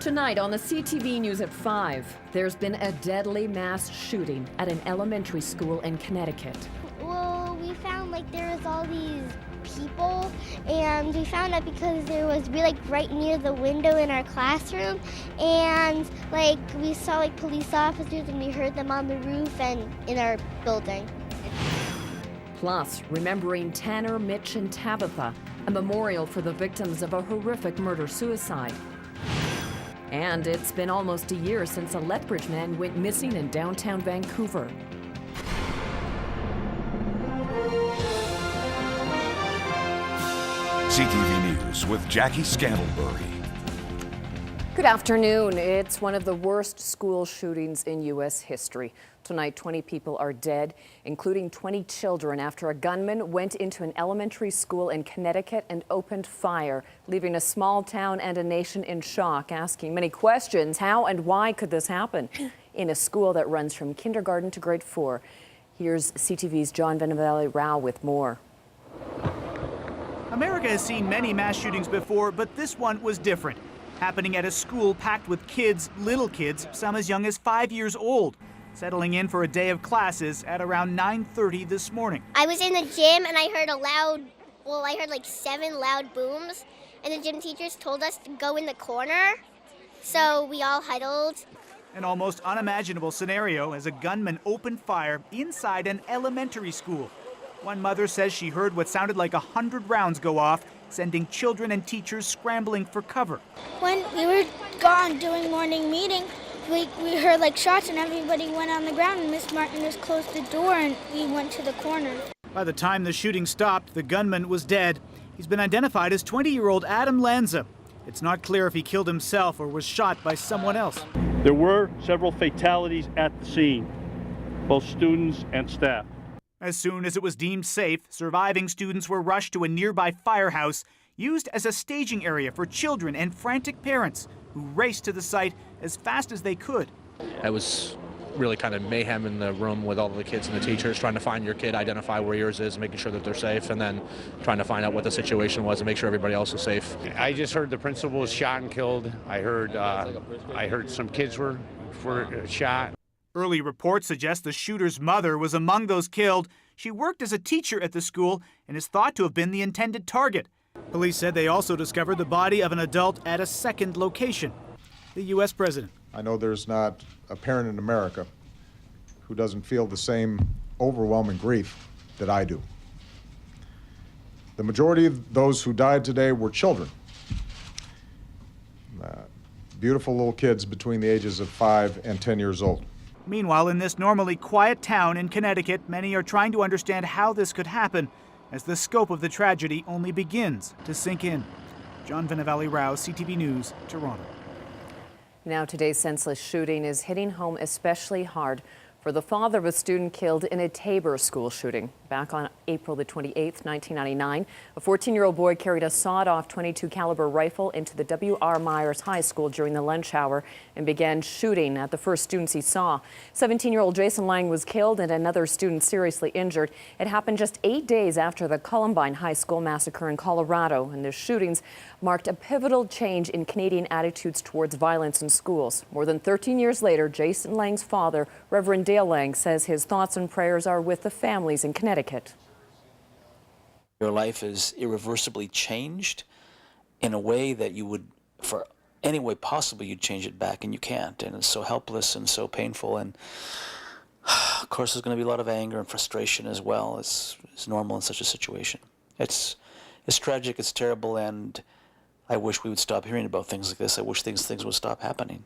Tonight on the CTV News at 5, there's been a deadly mass shooting at an elementary school in Connecticut. Well, we found there was all these people, and we found out because there was right near the window in our classroom, and we saw police officers, and we heard them on the roof and in our building. Plus, remembering Tanner, Mitch, and Tabitha, a memorial for the victims of a horrific murder-suicide. And it's been almost a year since a Lethbridge man went missing in downtown Vancouver. CTV News with Jackie Scantlebury. Good afternoon. It's one of the worst school shootings in U.S. history. Tonight, 20 people are dead, including 20 children, after a gunman went into an elementary school in Connecticut and opened fire, leaving a small town and a nation in shock, asking many questions. How and why could this happen in a school that runs from kindergarten to grade 4? Here's CTV's John Rao with more. America has seen many mass shootings before, but this one was different. Happening at a school packed with kids, little kids, some as young as 5 years old, settling in for a day of classes at around 9:30 this morning. I was in the gym, and I heard I heard 7 loud booms, and the gym teachers told us to go in the corner, so we all huddled. An almost unimaginable scenario as a gunman opened fire inside an elementary school. One mother says she heard what sounded like 100 rounds go off, sending children and teachers scrambling for cover. When we were gone doing morning meeting, we heard shots, and everybody went on the ground, and Miss Martin just closed the door, and we went to the corner. By the time the shooting stopped, the gunman was dead. He's been identified as 20-year-old Adam Lanza. It's not clear if he killed himself or was shot by someone else. There were several fatalities at the scene, both students and staff. As soon as it was deemed safe, surviving students were rushed to a nearby firehouse, used as a staging area for children and frantic parents who raced to the site as fast as they could. It was really kind of mayhem in the room with all the kids and the teachers, trying to find your kid, identify where yours is, making sure that they're safe, and then trying to find out what the situation was and make sure everybody else is safe. I just heard the principal was shot and killed. I heard some kids were shot. Early reports suggest the shooter's mother was among those killed. She worked as a teacher at the school and is thought to have been the intended target. Police said they also discovered the body of an adult at a second location. The U.S. president. I know there's not a parent in America who doesn't feel the same overwhelming grief that I do. The majority of those who died today were children. Beautiful little kids between the ages of 5 and 10 years old. Meanwhile, in this normally quiet town in Connecticut, many are trying to understand how this could happen as the scope of the tragedy only begins to sink in. John Rao, CTV News, Toronto. Now, today's senseless shooting is hitting home especially hard for the father of a student killed in a Tabor school shooting. Back on April the 28th, 1999, a 14-year-old boy carried a sawed-off .22 caliber rifle into the W.R. Myers High School during the lunch hour and began shooting at the first students he saw. 17-year-old Jason Lang was killed and another student seriously injured. It happened just 8 days after the Columbine High School massacre in Colorado, and the shootings marked a pivotal change in Canadian attitudes towards violence in schools. More than 13 years later, Jason Lang's father, Reverend Dale Lang, says his thoughts and prayers are with the families in Connecticut. Your life is irreversibly changed in a way that you would, for any way possible, you'd change it back, and you can't. And it's so helpless and so painful. And of course, there's going to be a lot of anger and frustration as well. It's normal in such a situation. It's tragic, it's terrible, and I wish we would stop hearing about things like this. I wish things would stop happening.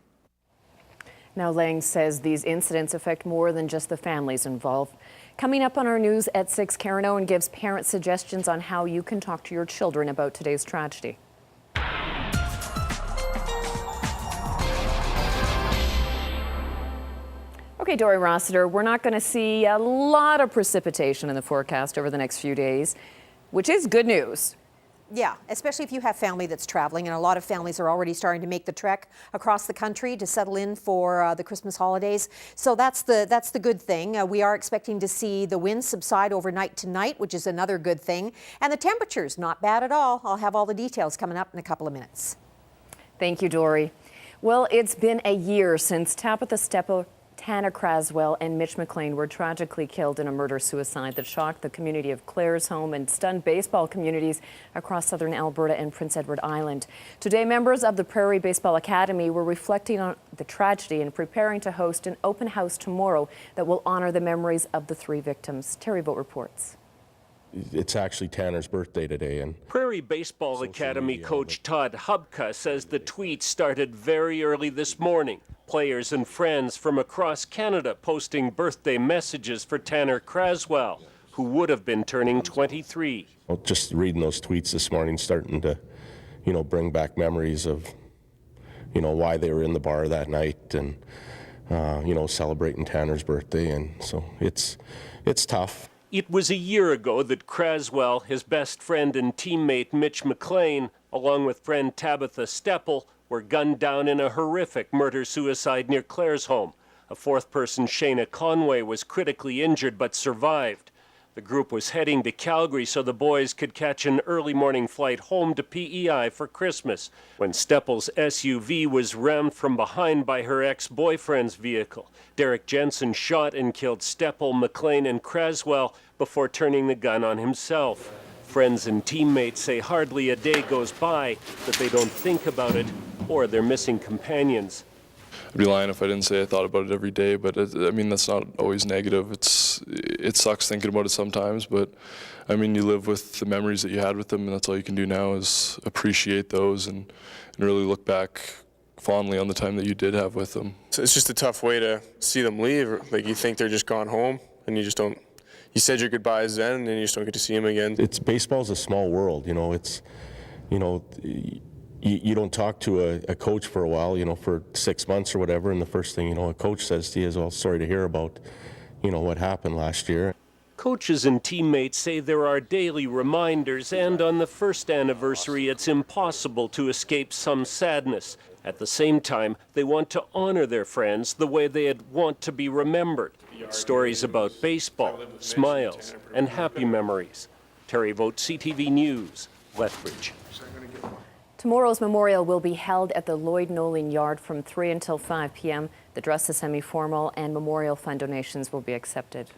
Now, Lang says these incidents affect more than just the families involved. Coming up on our news at 6, Karen Owen gives parents suggestions on how you can talk to your children about today's tragedy. Okay, Dory Rossiter, we're not going to see a lot of precipitation in the forecast over the next few days, which is good news. Yeah, especially if you have family that's traveling, and a lot of families are already starting to make the trek across the country to settle in for the Christmas holidays. So that's the good thing. We are expecting to see the winds subside overnight tonight, which is another good thing. And the temperatures, not bad at all. I'll have all the details coming up in a couple of minutes. Thank you, Dory. Well, it's been a year since Tabitha Stepple, Tanner Craswell, and Mitch McLean were tragically killed in a murder-suicide that shocked the community of Claresholm and stunned baseball communities across southern Alberta and Prince Edward Island. Today, members of the Prairie Baseball Academy were reflecting on the tragedy and preparing to host an open house tomorrow that will honor the memories of the three victims. Terry Vogt reports. It's actually Tanner's birthday today. And Prairie Baseball Academy coach Todd Hubka says the tweet started very early this morning. Players and friends from across Canada posting birthday messages for Tanner Craswell, who would have been turning 23. Well, just reading those tweets this morning, starting to, bring back memories of, why they were in the bar that night and, celebrating Tanner's birthday. And so it's tough. It was a year ago that Craswell, his best friend and teammate Mitch McLean, along with friend Tabitha Stepple, were gunned down in a horrific murder-suicide near Claresholm. A fourth person, Shayna Conway, was critically injured but survived. The group was heading to Calgary so the boys could catch an early morning flight home to PEI for Christmas when Stepple's SUV was rammed from behind by her ex-boyfriend's vehicle. Derek Jensen shot and killed Stepple, McLean, and Craswell before turning the gun on himself. Friends and teammates say hardly a day goes by that they don't think about it or their missing companions. I'd be lying if I didn't say I thought about it every day, but that's not always negative. It sucks thinking about it sometimes, but you live with the memories that you had with them, and that's all you can do now is appreciate those and really look back fondly on the time that you did have with them. So it's just a tough way to see them leave. Like, you think they're just gone home, and you just don't. You said your goodbyes then, and then you just don't get to see them again. Baseball's a small world, You don't talk to a coach for a while, for 6 months or whatever, and the first thing, a coach says to you is, well, sorry to hear about, what happened last year. Coaches and teammates say there are daily reminders, and on the first anniversary, it's impossible to escape some sadness. At the same time, they want to honor their friends the way they'd want to be remembered. Stories about baseball, smiles, and happy memories. Terry Vogt, CTV News, Lethbridge. Tomorrow's memorial will be held at the Lloyd Nolan Yard from 3 until 5 p.m. The dress is semi-formal and memorial fund donations will be accepted.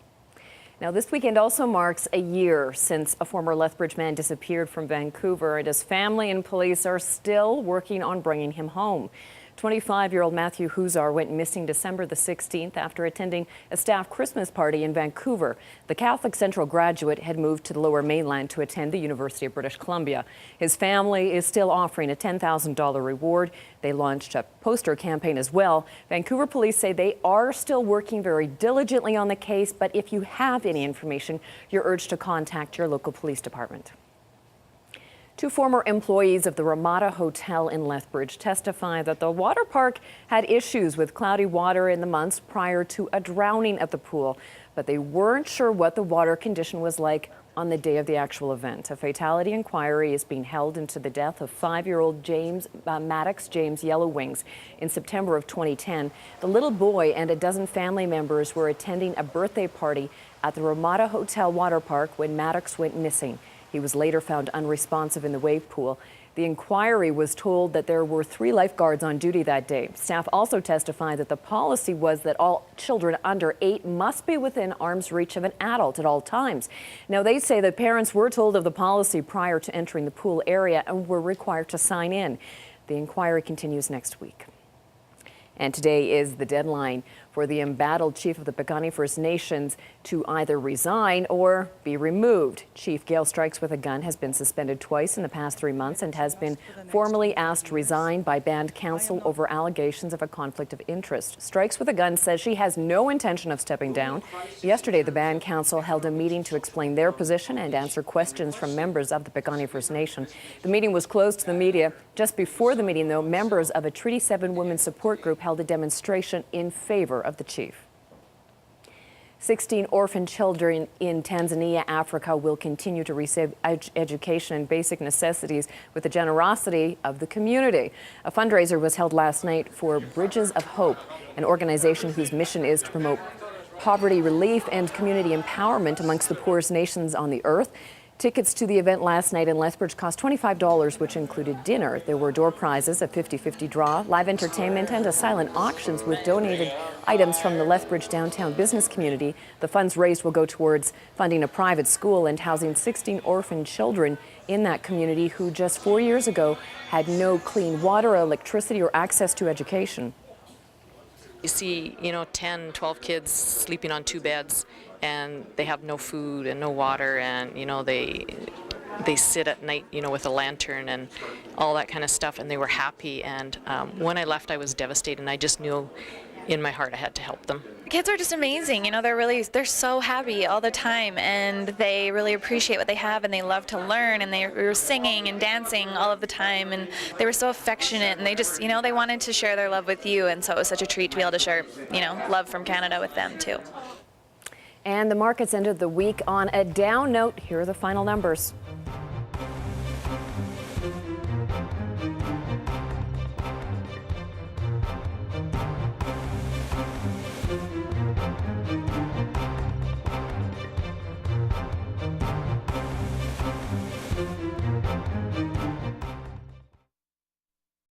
Now, this weekend also marks a year since a former Lethbridge man disappeared from Vancouver, and his family and police are still working on bringing him home. 25-year-old Matthew Huzar went missing December the 16th after attending a staff Christmas party in Vancouver. The Catholic Central graduate had moved to the Lower Mainland to attend the University of British Columbia. His family is still offering a $10,000 reward. They launched a poster campaign as well. Vancouver police say they are still working very diligently on the case, but if you have any information, you're urged to contact your local police department. Two former employees of the Ramada Hotel in Lethbridge testify that the water park had issues with cloudy water in the months prior to a drowning at the pool, but they weren't sure what the water condition was like on the day of the actual event. A fatality inquiry is being held into the death of 5-year-old Maddox James Yellowwings in September of 2010. The little boy and a dozen family members were attending a birthday party at the Ramada Hotel water park when Maddox went missing. He was later found unresponsive in the wave pool. The inquiry was told that there were 3 lifeguards on duty that day. Staff also testified that the policy was that all children under 8 must be within arm's reach of an adult at all times. Now, they say that parents were told of the policy prior to entering the pool area and were required to sign in. The inquiry continues next week. And today is the deadline for the embattled chief of the Piikani First Nations to either resign or be removed. Chief Gail Strikes with a Gun has been suspended twice in the past 3 months and has been formally asked to resign by band council over allegations of a conflict of interest. Strikes with a Gun says she has no intention of stepping down. Yesterday, the band council held a meeting to explain their position and answer questions from members of the Piikani First Nation. The meeting was closed to the media. Just before the meeting, though, members of a Treaty 7 women's support group held a demonstration in favor of the chief. 16 orphan children in Tanzania, Africa, will continue to receive education and basic necessities with the generosity of the community. A fundraiser was held last night for Bridges of Hope, an organization whose mission is to promote poverty relief and community empowerment amongst the poorest nations on the earth. Tickets to the event last night in Lethbridge cost $25, which included dinner. There were door prizes, a 50-50 draw, live entertainment, and a silent auctions with donated items from the Lethbridge downtown business community. The funds raised will go towards funding a private school and housing 16 orphan children in that community who just 4 years ago had no clean water, electricity, or access to education. You see, 10, 12 kids sleeping on 2 beds, and they have no food and no water, and, they sit at night, with a lantern and all that kind of stuff, and they were happy. And when I left, I was devastated, and I just knew in my heart I had to help them. The kids are just amazing. They're so happy all the time, and they really appreciate what they have, and they love to learn, and they were singing and dancing all of the time, and they were so affectionate, and they just, they wanted to share their love with you, and so it was such a treat to be able to share, love from Canada with them too. And the markets ended the week on a down note. Here are the final numbers.